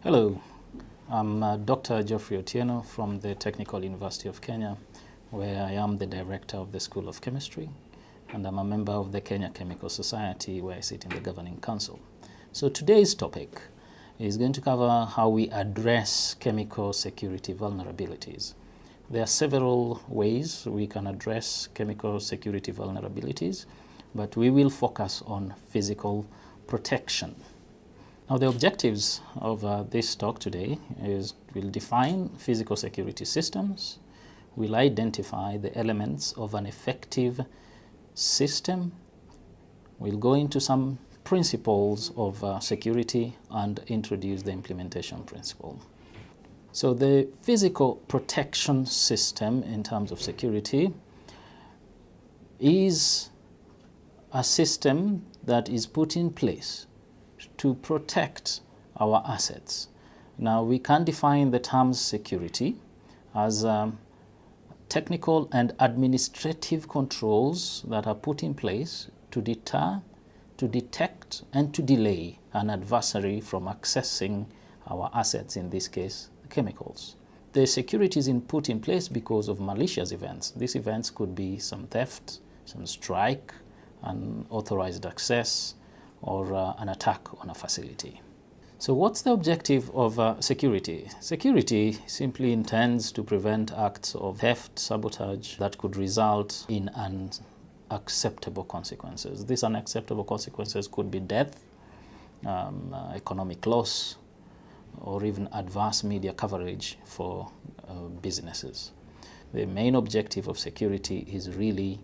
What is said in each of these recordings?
Hello, I'm Dr. Geoffrey Otieno from the Technical University of Kenya, where I am the director of the School of Chemistry, and I'm a member of the Kenya Chemical Society, where I sit in the governing council. So today's topic is going to cover how we address chemical security vulnerabilities. There are several ways we can address chemical security vulnerabilities, but we will focus on physical protection. Now, the objectives of this talk today is we'll define physical security systems, we'll identify the elements of an effective system, we'll go into some principles of security and introduce the implementation principle. So the physical protection system in terms of security is a system that is put in place to protect our assets. Now, we can define the term security as technical and administrative controls that are put in place to deter, to detect, and to delay an adversary from accessing our assets, in this case, chemicals. The security is put in place because of malicious events. These events could be some theft, some strike, unauthorized access, or an attack on a facility. So what's the objective of security? Security simply intends to prevent acts of theft, sabotage that could result in unacceptable consequences. These unacceptable consequences could be death, economic loss, or even adverse media coverage for businesses. The main objective of security is really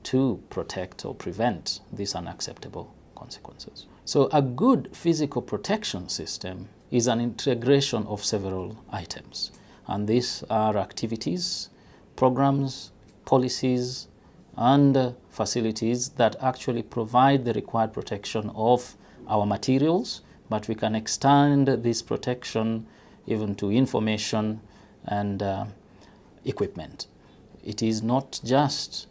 to protect or prevent these unacceptable consequences. So a good physical protection system is an integration of several items, and these are activities, programs, policies, and facilities that actually provide the required protection of our materials, but we can extend this protection even to information and equipment. It is not just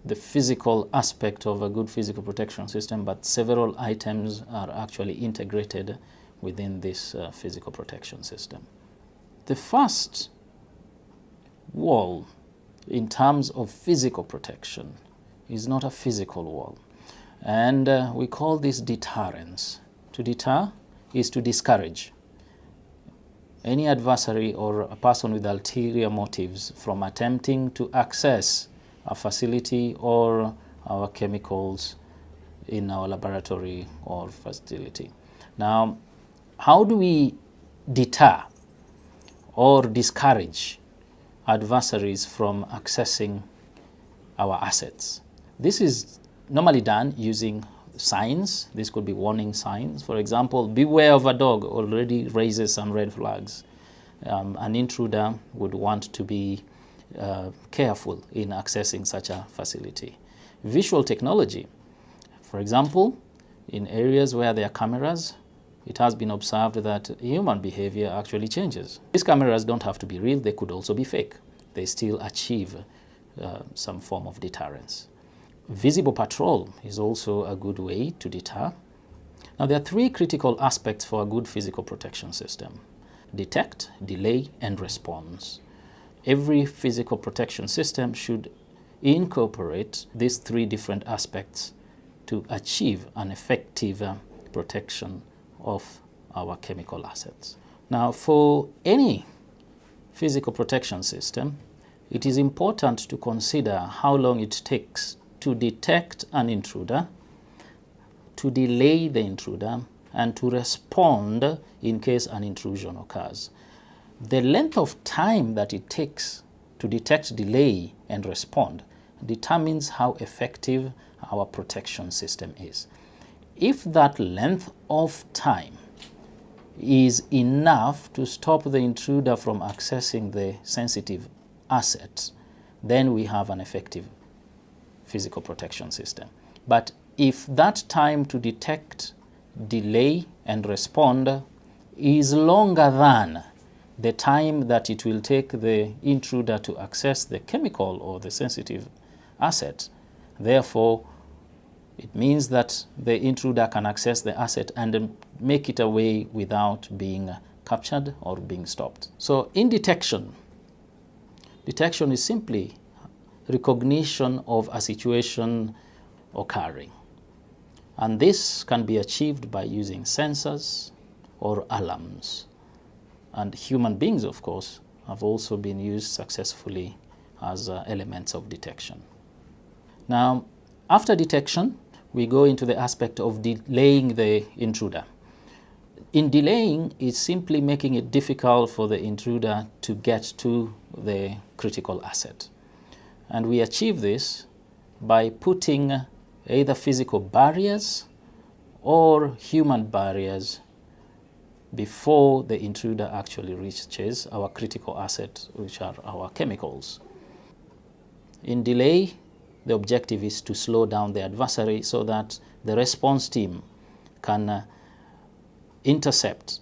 the physical aspect of a good physical protection system, but several items are actually integrated within this physical protection system. The first wall in terms of physical protection is not a physical wall, and we call this deterrence. To deter is to discourage any adversary or a person with ulterior motives from attempting to access a facility or our chemicals in our laboratory or facility. Now, how do we deter or discourage adversaries from accessing our assets? This is normally done using signs. This could be warning signs. For example, beware of a dog already raises some red flags. An intruder would want to be careful in accessing such a facility. Visual technology, for example, in areas where there are cameras, it has been observed that human behavior actually changes. These cameras don't have to be real, they could also be fake. They still achieve some form of deterrence. Visible patrol is also a good way to deter. Now, there are three critical aspects for a good physical protection system: detect, delay, and response. Every physical protection system should incorporate these three different aspects to achieve an effective protection of our chemical assets. Now, for any physical protection system, it is important to consider how long it takes to detect an intruder, to delay the intruder, and to respond in case an intrusion occurs. The length of time that it takes to detect, delay, and respond determines how effective our protection system is. If that length of time is enough to stop the intruder from accessing the sensitive asset, then we have an effective physical protection system. But if that time to detect, delay, and respond is longer than the time that it will take the intruder to access the chemical or the sensitive asset, therefore It means that the intruder can access the asset and make it away without being captured or being stopped. So in detection is simply recognition of a situation occurring. And this can be achieved by using sensors or alarms. And human beings, of course, have also been used successfully as elements of detection. Now, after detection, we go into the aspect of delaying the intruder. In delaying, it's simply making it difficult for the intruder to get to the critical asset. And we achieve this by putting either physical barriers or human barriers before the intruder actually reaches our critical asset, which are our chemicals. In delay, the objective is to slow down the adversary so that the response team can intercept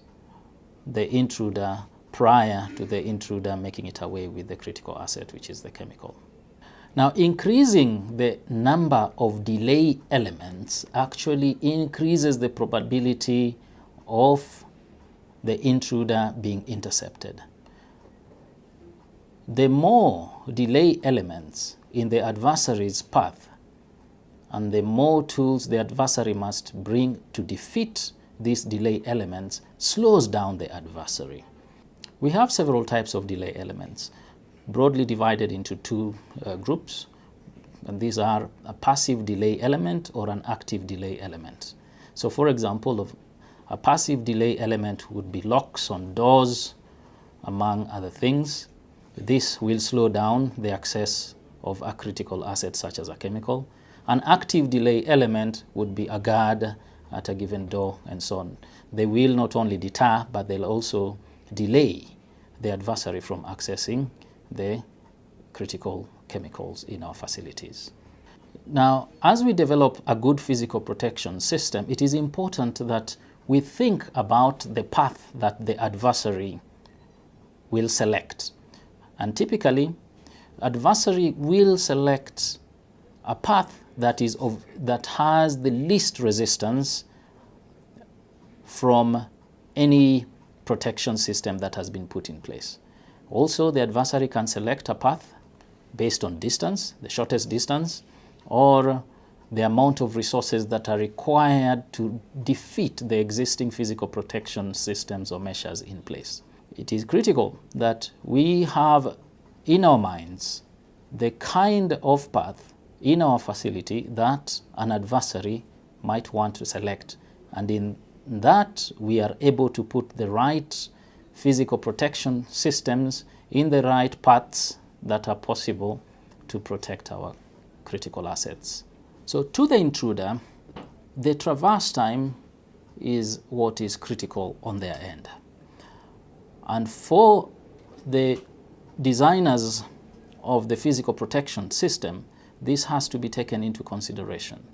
the intruder prior to the intruder making it away with the critical asset, which is the chemical. Now, increasing the number of delay elements actually increases the probability of the intruder being intercepted. The more delay elements in the adversary's path, and the more tools the adversary must bring to defeat these delay elements, slows down the adversary. We have several types of delay elements, broadly divided into two groups, and these are a passive delay element or an active delay element. So, for example, a passive delay element would be locks on doors, among other things. This will slow down the access of a critical asset such as a chemical. An active delay element would be a guard at a given door and so on. They will not only deter, but they'll also delay the adversary from accessing the critical chemicals in our facilities. Now, as we develop a good physical protection system, it is important that we think about the path that the adversary will select. And typically, adversary will select a path that has the least resistance from any protection system that has been put in place. Also, the adversary can select a path based on distance, the shortest distance, or the amount of resources that are required to defeat the existing physical protection systems or measures in place. It is critical that we have in our minds the kind of path in our facility that an adversary might want to select, and in that we are able to put the right physical protection systems in the right paths that are possible to protect our critical assets. So to the intruder, the traverse time is what is critical on their end. And for the designers of the physical protection system, this has to be taken into consideration.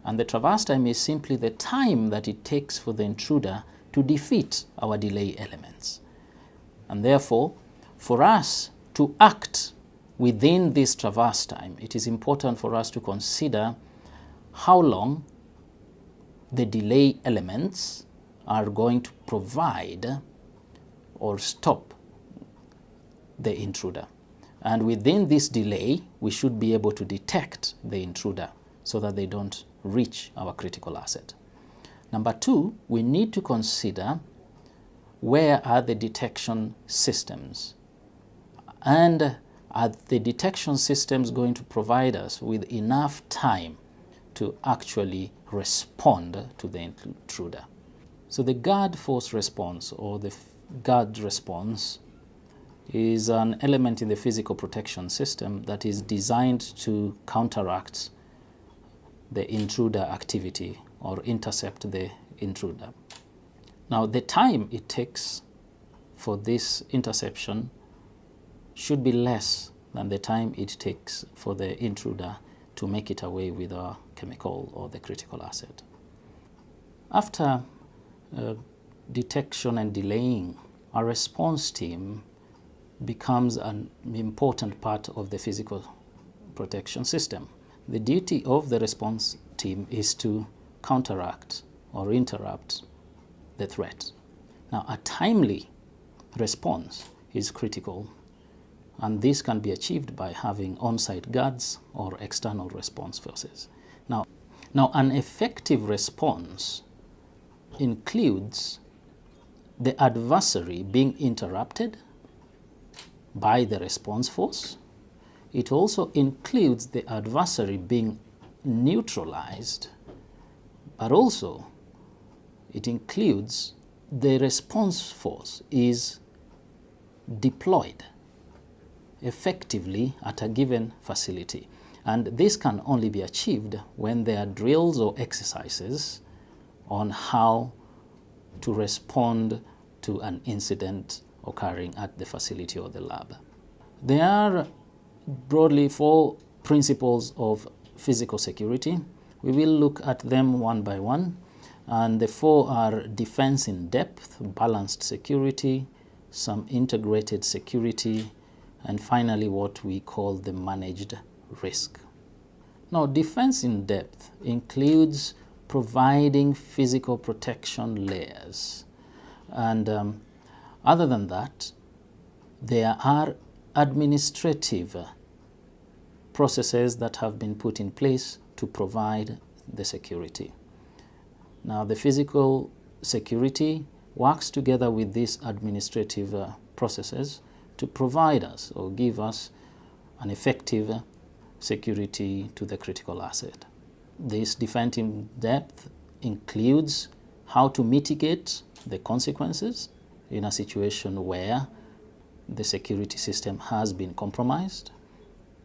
And the traverse time is simply the time that it takes for the intruder to defeat our delay elements. And therefore, for us to act within this traverse time, it is important for us to consider how long the delay elements are going to provide or stop the intruder. And within this delay, we should be able to detect the intruder so that they don't reach our critical asset. Number two, we need to consider where are the detection systems, and are the detection systems going to provide us with enough time to actually respond to the intruder. So the guard force response, or the guard response, is an element in the physical protection system that is designed to counteract the intruder activity or intercept the intruder. Now, the time it takes for this interception should be less than the time it takes for the intruder to make it away with a chemical or the critical asset. After detection and delaying, our response team becomes an important part of the physical protection system. The duty of the response team is to counteract or interrupt the threat. Now, a timely response is critical, and this can be achieved by having on-site guards or external response forces. Now, an effective response includes the adversary being interrupted by the response force. It also includes the adversary being neutralized, but also it includes the response force is deployed effectively at a given facility. And this can only be achieved when there are drills or exercises on how to respond to an incident occurring at the facility or the lab. There are broadly 4 principles of physical security. We will look at them one by one, and the 4 are defense in depth, balanced security, some integrated security, and finally what we call the managed risk. Now, defense in depth includes providing physical protection layers, and other than that, there are administrative processes that have been put in place to provide the security. Now, the physical security works together with these administrative processes to provide us or give us an effective security to the critical asset. This defense in depth includes how to mitigate the consequences in a situation where the security system has been compromised.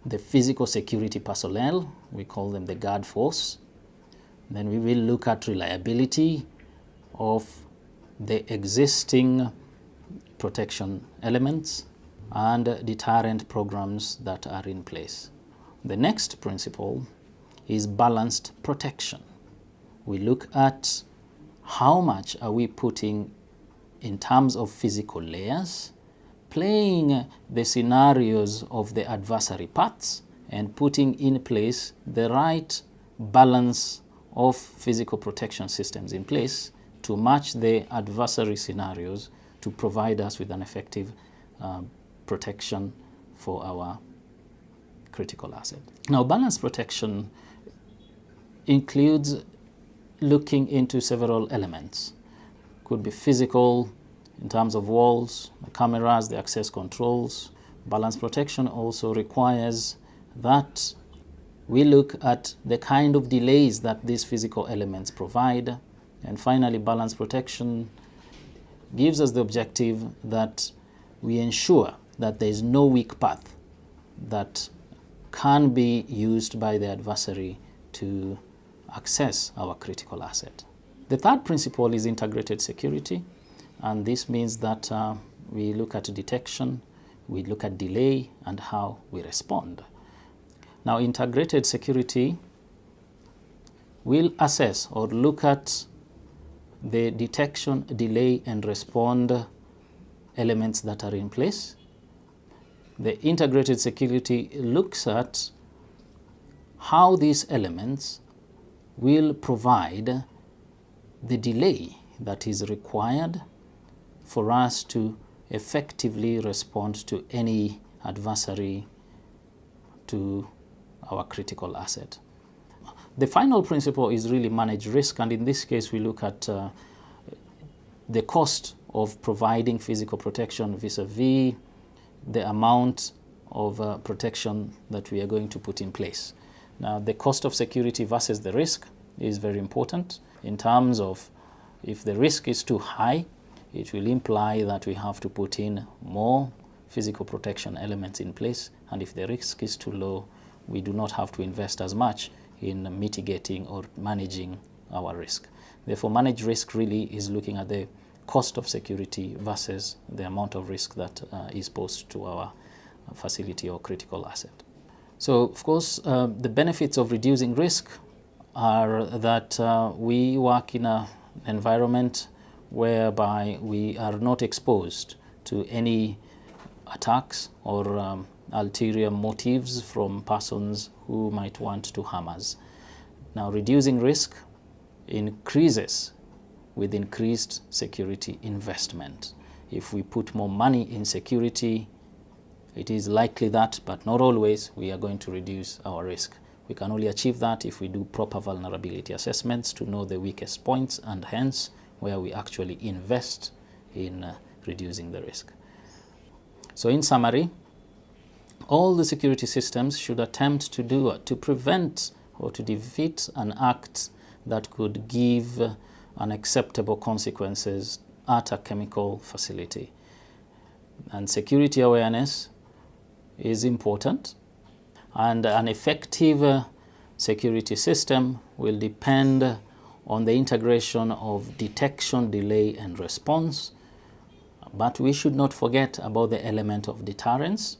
The physical security personnel, we call them the guard force. Then we will look at reliability of the existing protection elements and deterrent programs that are in place. The next principle is balanced protection. We look at how much are we putting in terms of physical layers, playing the scenarios of the adversary paths, and putting in place the right balance of physical protection systems in place to match the adversary scenarios to provide us with an effective protection for our critical asset. Now, balanced protection includes looking into several elements. Could be physical in terms of walls, the cameras, the access controls. Balanced protection also requires that we look at the kind of delays that these physical elements provide. And finally, balanced protection gives us the objective that we ensure that there is no weak path that can be used by the adversary to access our critical asset. The third principle is integrated security, and this means that we look at detection, we look at delay, and how we respond. Now, integrated security will assess or look at the detection, delay, and respond elements that are in place. The integrated security looks at how these elements will provide the delay that is required for us to effectively respond to any adversary to our critical asset. The final principle is really manage risk, and in this case we look at the cost of providing physical protection vis-a-vis the amount of protection that we are going to put in place. Now, the cost of security versus the risk is very important in terms of if the risk is too high, it will imply that we have to put in more physical protection elements in place, and if the risk is too low, we do not have to invest as much in mitigating or managing our risk. Therefore, manage risk really is looking at the cost of security versus the amount of risk that is posed to our facility or critical asset. So, of course, the benefits of reducing risk are that we work in an environment whereby we are not exposed to any attacks or ulterior motives from persons who might want to harm us. Now, reducing risk increases with increased security investment. If we put more money in security, it is likely that, but not always, we are going to reduce our risk. We can only achieve that if we do proper vulnerability assessments to know the weakest points and hence where we actually invest in reducing the risk. So in summary, all the security systems should attempt to prevent or to defeat an act that could give unacceptable consequences at a chemical facility. And security awareness is important, and an effective security system will depend on the integration of detection, delay, and response. But we should not forget about the element of deterrence.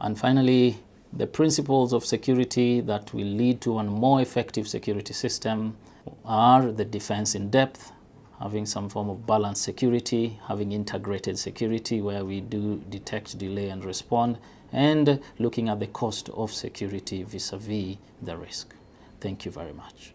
And finally, the principles of security that will lead to a more effective security system are the defense in depth, having some form of balanced security, having integrated security where we do detect, delay, and respond, and looking at the cost of security vis-a-vis the risk. Thank you very much.